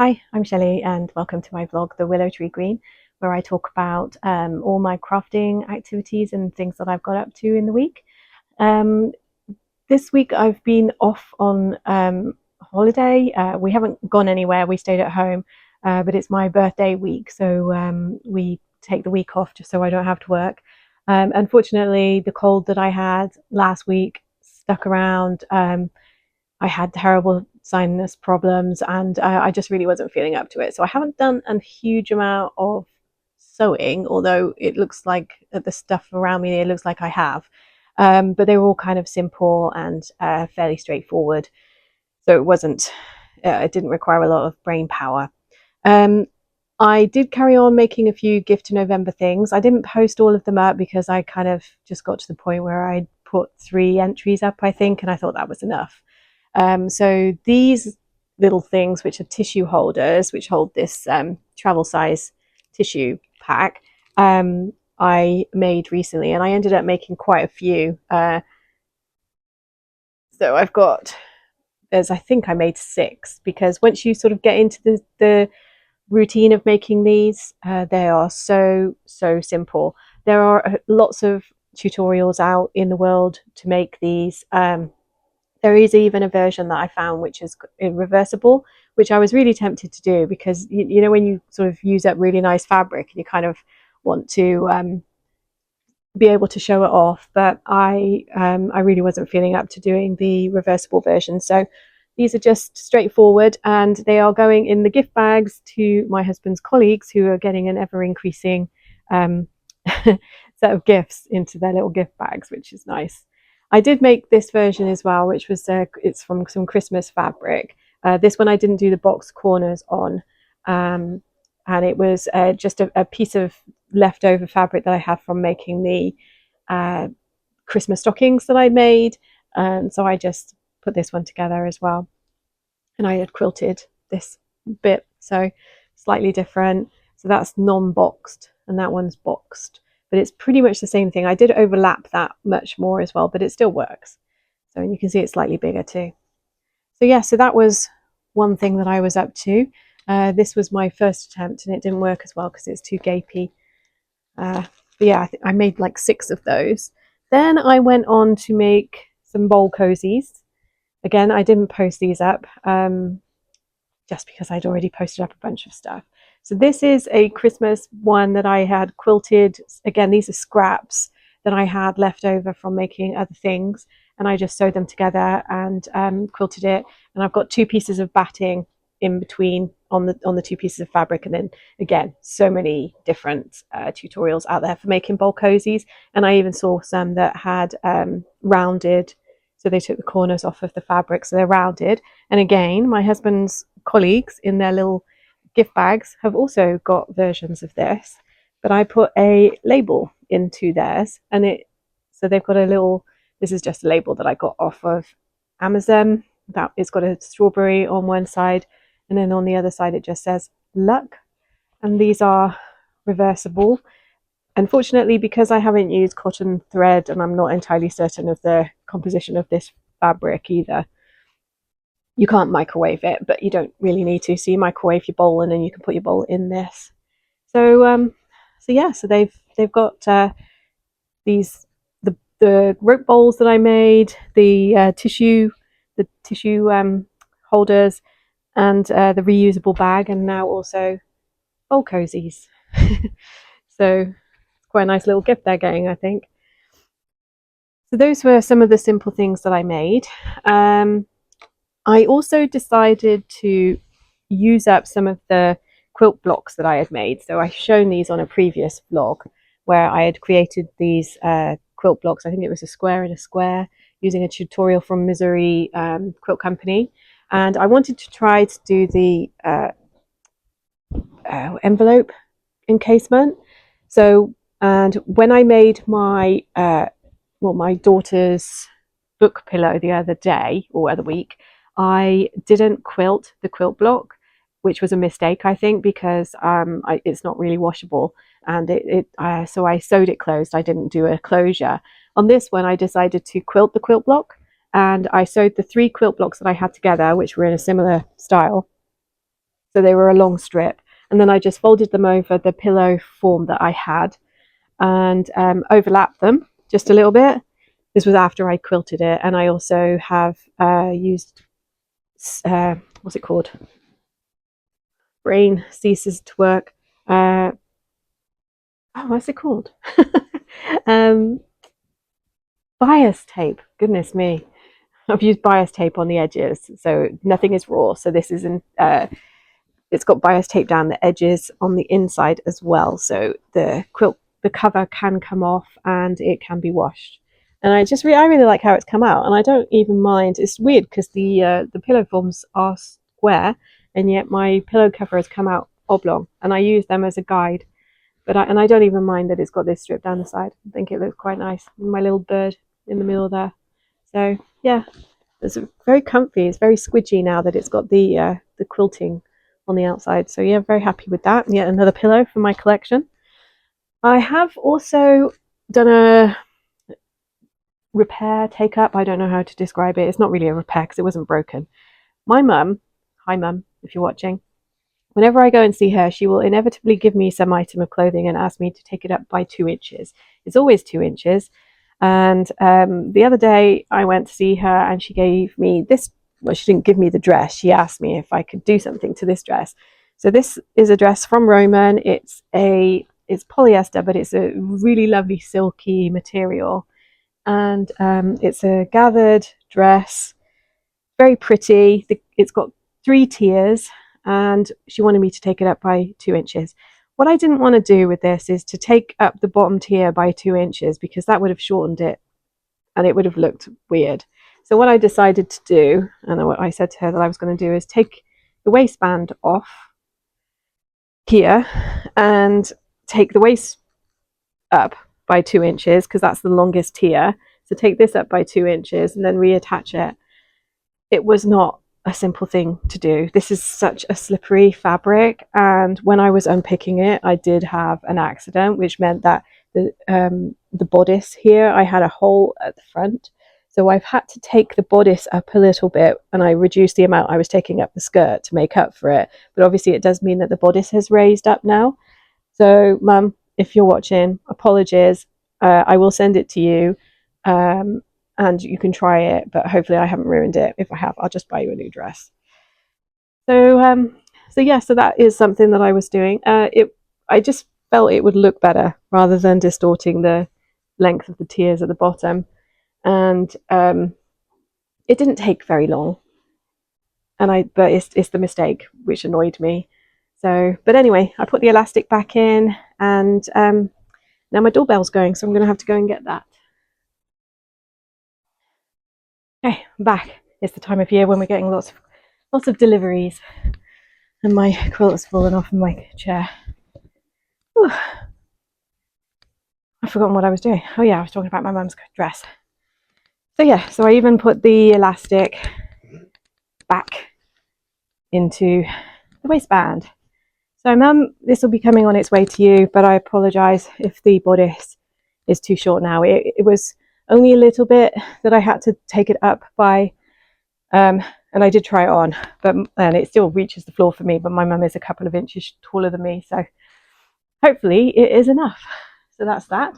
Hi, I'm Shelley and welcome to my vlog, The Willow Tree Green, where I talk about all my crafting activities and things that I've got up to in the week. Um, this week I've been off on holiday. We haven't gone anywhere, we stayed at home, but it's my birthday week, so we take the week off just so I don't have to work. Unfortunately, the cold that I had last week stuck around. I had terrible sinus problems and I just really wasn't feeling up to it. So I haven't done a huge amount of sewing, although it looks like the stuff around me, it looks like I have. But they were all kind of simple and fairly straightforward. So it didn't require a lot of brain power. Um, I did carry on making a few gift to November things. I didn't post all of them up because I kind of just got to the point where I put 3 entries up, I think, and I thought that was enough. So these little things, which are tissue holders, which hold this travel size tissue pack, I made recently, and I ended up making quite a few. So I've got, I think I made 6 because once you sort of get into the routine of making these, they are so simple. There are lots of tutorials out in the world to make these. There is even a version that I found which is reversible, which I was really tempted to do because you know when you sort of use up really nice fabric and you kind of want to be able to show it off, but I really wasn't feeling up to doing the reversible version. So these are just straightforward and they are going in the gift bags to my husband's colleagues who are getting an ever increasing um, set of gifts into their little gift bags, which is nice. I did make this version as well, which was it's from some Christmas fabric. This one I didn't do the box corners on, and it was just a piece of leftover fabric that I have from making the uh, Christmas stockings that I made, and so I just put this one together as well. And I had quilted this bit, so slightly different. So that's non-boxed, and that one's boxed but it's pretty much the same thing. I did overlap that much more as well, but it still works. So you can see it's slightly bigger too. So yeah, so that was one thing that I was up to. This was my first attempt and it didn't work as well because it's too gapey. But yeah, I made like 6 of those. Then I went on to make some bowl cozies. Again, I didn't post these up just because I'd already posted up a bunch of stuff. So this is a Christmas one that I had quilted. Again, these are scraps that I had left over from making other things, and I just sewed them together and quilted it. And I've got 2 pieces of batting in between on the 2 pieces of fabric, and then again, so many different tutorials out there for making bowl cozies. And I even saw some that had rounded, so they took the corners off of the fabric, so they're rounded. And again, my husband's colleagues in their little gift bags have also got versions of this, but I put a label into theirs, and so they've got a little, this is just a label that I got off of Amazon. That it's got a strawberry on one side, and then on the other side it just says luck. And these are reversible. Unfortunately, because I haven't used cotton thread and I'm not entirely certain of the composition of this fabric either, you can't microwave it, but you don't really need to. So you microwave your bowl and then you can put your bowl in this. So yeah, so they've got these the rope bowls that I made, the tissue holders, and the reusable bag, and now also bowl cozies. So quite a nice little gift they're getting, I think. So those were some of the simple things that I made. I also decided to use up some of the quilt blocks that I had made. So I've shown these on a previous vlog where I had created these quilt blocks. I think it was a square and a square using a tutorial from Missouri Quilt Company. And I wanted to try to do the envelope encasement. So, and when I made my my daughter's book pillow the other day or other week, I didn't quilt the quilt block, which was a mistake, I think, because it's not really washable, and so I sewed it closed. I didn't do a closure. On this one, I decided to quilt the quilt block, and I sewed the 3 quilt blocks that I had together, which were in a similar style, So they were a long strip. And then I just folded them over the pillow form that I had and overlapped them just a little bit. This was after I quilted it. And I also have used, what's it called? Brain ceases to work. What's it called? Bias tape. Goodness me. I've used bias tape on the edges, so nothing is raw. So this isn't, it's got bias tape down the edges on the inside as well. So the quilt, the cover can come off and it can be washed. And I really like how it's come out. And I don't even mind. It's weird because the pillow forms are square, and yet my pillow cover has come out oblong, and I use them as a guide. But I don't even mind that it's got this strip down the side. I think it looks quite nice. My little bird in the middle there. So yeah, it's very comfy. It's very squidgy now that it's got the quilting on the outside. So yeah, very happy with that. And yet another pillow for my collection. I have also done a repair take up. I don't know how to describe it. It's not really a repair because it wasn't broken. My mum, hi mum, if you're watching, whenever I go and see her, she will inevitably give me some item of clothing and ask me to take it up by 2 inches. It's always 2 inches. And the other day I went to see her and she gave me this. Well, she didn't give me the dress. She asked me if I could do something to this dress. So this is a dress from Roman. It's polyester, but it's a really lovely silky material. And it's a gathered dress, very pretty. It's got 3 tiers, and she wanted me to take it up by 2 inches. What I didn't want to do with this is to take up the bottom tier by 2 inches, because that would have shortened it and it would have looked weird. So what I decided to do, and what I said to her that I was going to do, is take the waistband off here and take the waist up by 2 inches, because that's the longest tier. So take this up by 2 inches and then reattach it. It was not a simple thing to do. This is such a slippery fabric, and when I was unpicking it, I did have an accident, which meant that the bodice here, I had a hole at the front, so I've had to take the bodice up a little bit, and I reduced the amount I was taking up the skirt to make up for it. But obviously it does mean that the bodice has raised up now. So mum, if you're watching, apologies. I will send it to you, and you can try it, but hopefully I haven't ruined it. If I have, I'll just buy you a new dress. So so that is something that I was doing. I just felt it would look better rather than distorting the length of the tiers at the bottom. And it didn't take very long, but it's the mistake which annoyed me. So, but anyway, I put the elastic back in, and now my doorbell's going, so I'm going to have to go and get that. Okay, I'm back. It's the time of year when we're getting lots of deliveries, and my quilt has fallen off in my chair. Whew. I've forgotten what I was doing. Oh yeah, I was talking about my mum's dress. So yeah, so I even put the elastic back into the waistband. So mum, this will be coming on its way to you, but I apologise if the bodice is too short now. It was only a little bit that I had to take it up by, and I did try it on, and it still reaches the floor for me, but my mum is a couple of inches taller than me, so hopefully it is enough. So that's that.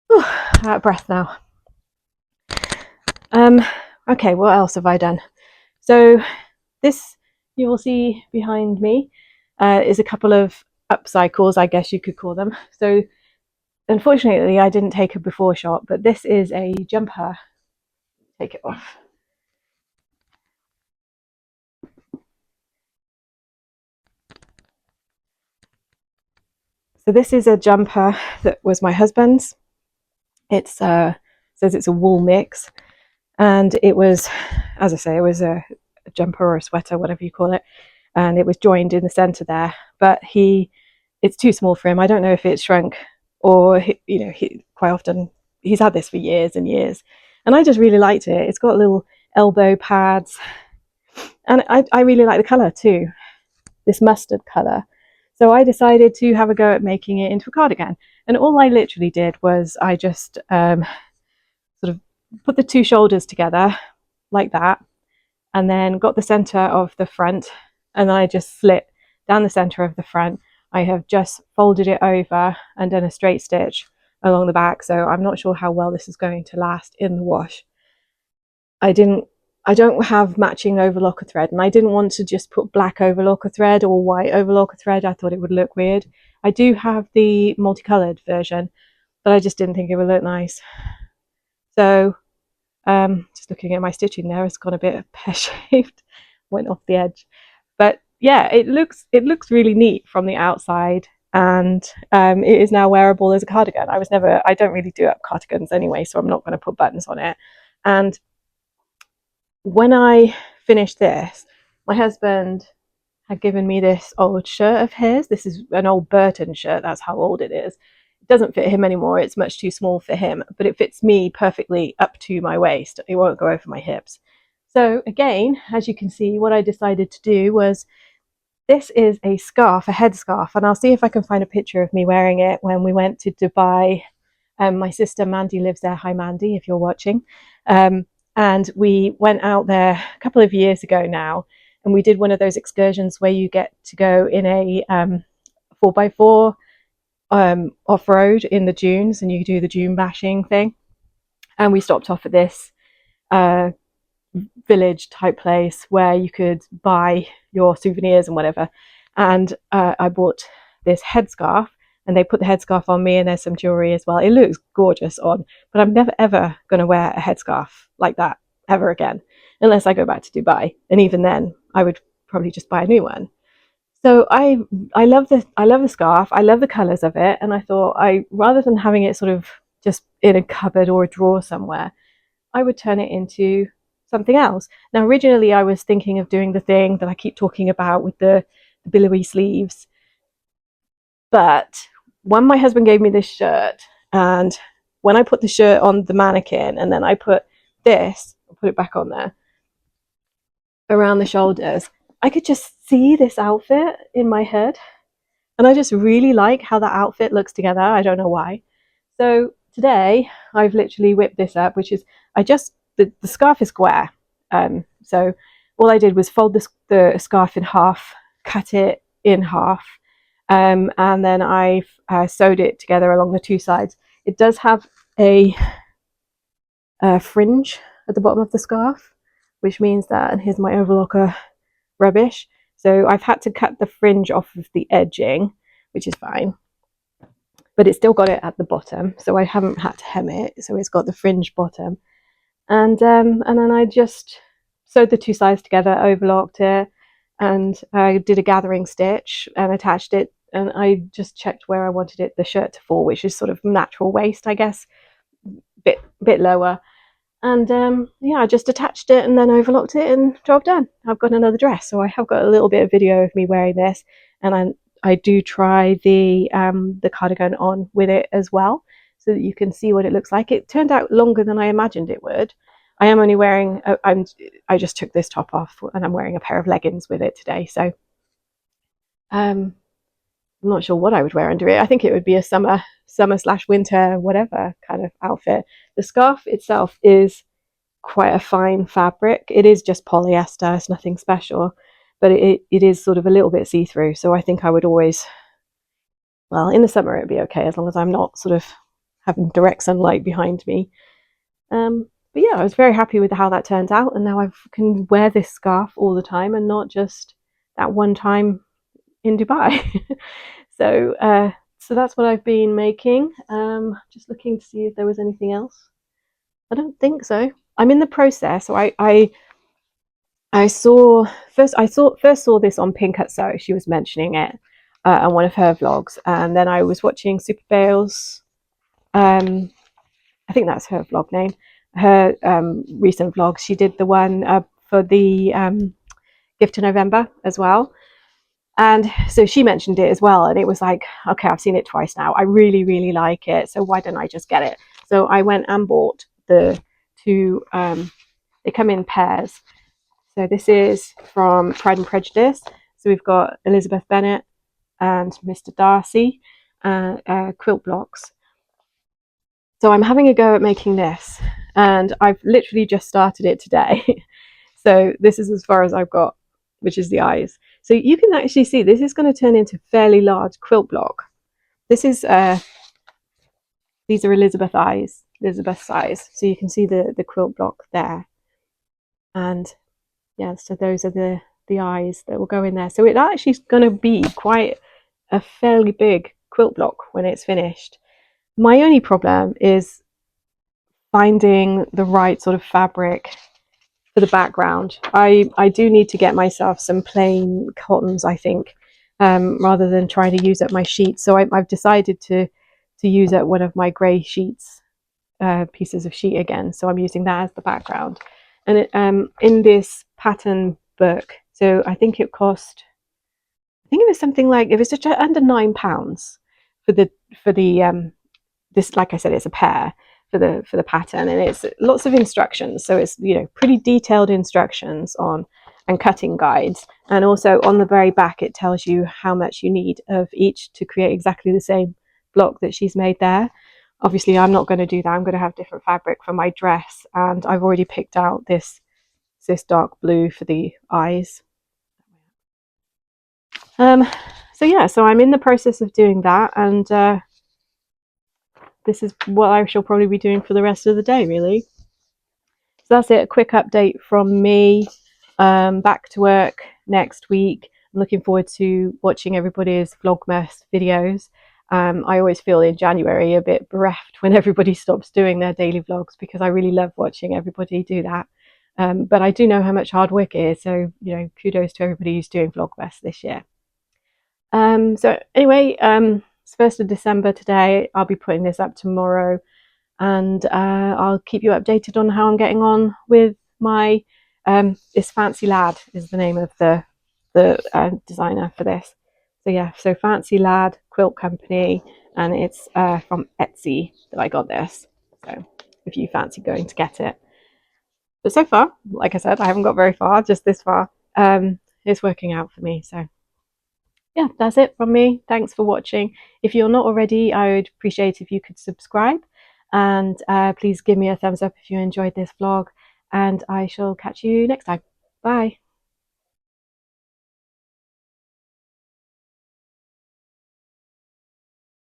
Whew, out of breath now. Okay, what else have I done? So this, you will see behind me, is a couple of upcycles, I guess you could call them. So unfortunately I didn't take a before shot, but this is a jumper. Take it off. So this is a jumper that was my husband's. It says it's a wool mix, and it was, as I say, it was a jumper or a sweater, whatever you call it, and it was joined in the center there, but it's too small for him. I don't know if it's shrunk, or he quite often, he's had this for years and years, and I just really liked it. It's got little elbow pads, and I really like the color too, this mustard color. So I decided to have a go at making it into a cardigan, and all I literally did was I just sort of put the 2 shoulders together like that, and then got the center of the front and then I just slit down the center of the front. I have just folded it over and done a straight stitch along the back, so I'm not sure how well this is going to last in the wash. I don't have matching overlocker thread, and I didn't want to just put black overlocker thread or white overlocker thread. I thought it would look weird. I do have the multicolored version, but I just didn't think it would look nice. So just looking at my stitching there, it's gone a bit pear-shaped, went off the edge. But yeah, it looks really neat from the outside, and it is now wearable as a cardigan. I don't really do up cardigans anyway, so I'm not going to put buttons on it. And when I finished this, my husband had given me this old shirt of his. This is an old Burton shirt, that's how old it is. It doesn't fit him anymore, it's much too small for him, but it fits me perfectly up to my waist. It won't go over my hips. So again, as you can see, what I decided to do was, this is a scarf, a headscarf, and I'll see if I can find a picture of me wearing it when we went to Dubai. My sister Mandy lives there. Hi Mandy, if you're watching. And we went out there a couple of years ago now, and we did one of those excursions where you get to go in a 4x4 off-road in the dunes, and you do the dune bashing thing. And we stopped off at this village type place where you could buy your souvenirs and whatever. And I bought this headscarf, and they put the headscarf on me, and there's some jewelry as well. It looks gorgeous on, but I'm never ever going to wear a headscarf like that ever again, unless I go back to Dubai, and even then I would probably just buy a new one. So I love the scarf. I love the colors of it, and I thought, rather than having it sort of just in a cupboard or a drawer somewhere, I would turn it into something else. Now originally I was thinking of doing the thing that I keep talking about with the billowy sleeves, but when my husband gave me this shirt, and when I put the shirt on the mannequin, and then I put this, I'll put it back on there, around the shoulders, I could just see this outfit in my head, and I just really like how that outfit looks together. I don't know why. So today I've literally whipped this up, which is, the scarf is square, so all I did was fold the scarf in half, cut it in half, and then I've sewed it together along the two sides. It does have a fringe at the bottom of the scarf, which means that, and here's my overlocker rubbish, so I've had to cut the fringe off of the edging, which is fine, but it's still got it at the bottom, so I haven't had to hem it, so it's got the fringe bottom. And then I just sewed the two sides together, overlocked it, and I did a gathering stitch and attached it, and I just checked where I wanted the shirt to fall, which is sort of natural waist, I guess, bit lower. And yeah, I just attached it and then overlocked it, and job done. I've got another dress. So I have got a little bit of video of me wearing this, and I do try the cardigan on with it as well, so that you can see what it looks like. It turned out longer than I imagined it would. I am only wearing, I just took this top off, and I'm wearing a pair of leggings with it today. So I'm not sure what I would wear under it. I think it would be a summer / winter, whatever kind of outfit. The scarf itself is quite a fine fabric. It is just polyester, it's nothing special, but it is sort of a little bit see-through. So I think I would always, well, in the summer it'd be okay, as long as I'm not sort of having direct sunlight behind me. But yeah, I was very happy with how that turned out, and now I can wear this scarf all the time and not just that one time in Dubai. So that's what I've been making. Just looking to see if there was anything else. I don't think so. I'm in the process. So I first saw this on Pink at Sew. She was mentioning it on one of her vlogs, and then I was watching Super Bale's, I think that's her vlog name, her recent vlog. She did the one for the gift to November as well, and so she mentioned it as well, and it was like, okay, I've seen it twice now, I really, really like it, so why don't I just get it? So I went and bought the two, they come in pairs. So this is from Pride and Prejudice. So we've got Elizabeth Bennett and Mr. Darcy quilt blocks. So I'm having a go at making this, and I've literally just started it today. So this is as far as I've got which is the eyes. So you can actually see this is going to turn into a fairly large quilt block. This is these are Elizabeth size. So you can see the quilt block there. And yeah, so those are the eyes that will go in there. So it's actually going to be quite a fairly big quilt block when it's finished. My only problem is finding the right sort of fabric for the background. I do need to get myself some plain cottons, I think, rather than trying to use up my sheets. So I've decided to use up one of my grey sheets, pieces of sheet again. So I'm using that as the background. And it, in this pattern book, so I think it cost, I think it was something like, it was just under £9 for the this, like I said, it's a pair for the pattern, and it's lots of instructions. So it's, you know, pretty detailed instructions on and cutting guides, and also on the very back it tells you how much you need of each to create exactly the same block that she's made there. Obviously I'm not going to do that. I'm going to have different fabric for my dress, and I've already picked out this dark blue for the eyes. So yeah, so I'm in the process of doing that, and this is what I shall probably be doing for the rest of the day, really. So that's it, a quick update from me. Back to work next week. I'm looking forward to watching everybody's Vlogmas videos. I always feel in January a bit bereft when everybody stops doing their daily vlogs, because I really love watching everybody do that. But I do know how much hard work it is, so, you know, kudos to everybody who's doing Vlogmas this year. So anyway, it's 1st of December today. I'll be putting this up tomorrow, and I'll keep you updated on how I'm getting on with my this Fancy Lad is the name of the designer for this. So yeah, so Fancy Lad Quilt Company, and it's from Etsy that I got this, so if you fancy going to get it. But so far, like I said, I haven't got very far, just this far. It's working out for me, so yeah, that's it from me. Thanks for watching. If you're not already, I would appreciate if you could subscribe, and please give me a thumbs up if you enjoyed this vlog, and I shall catch you next time. Bye.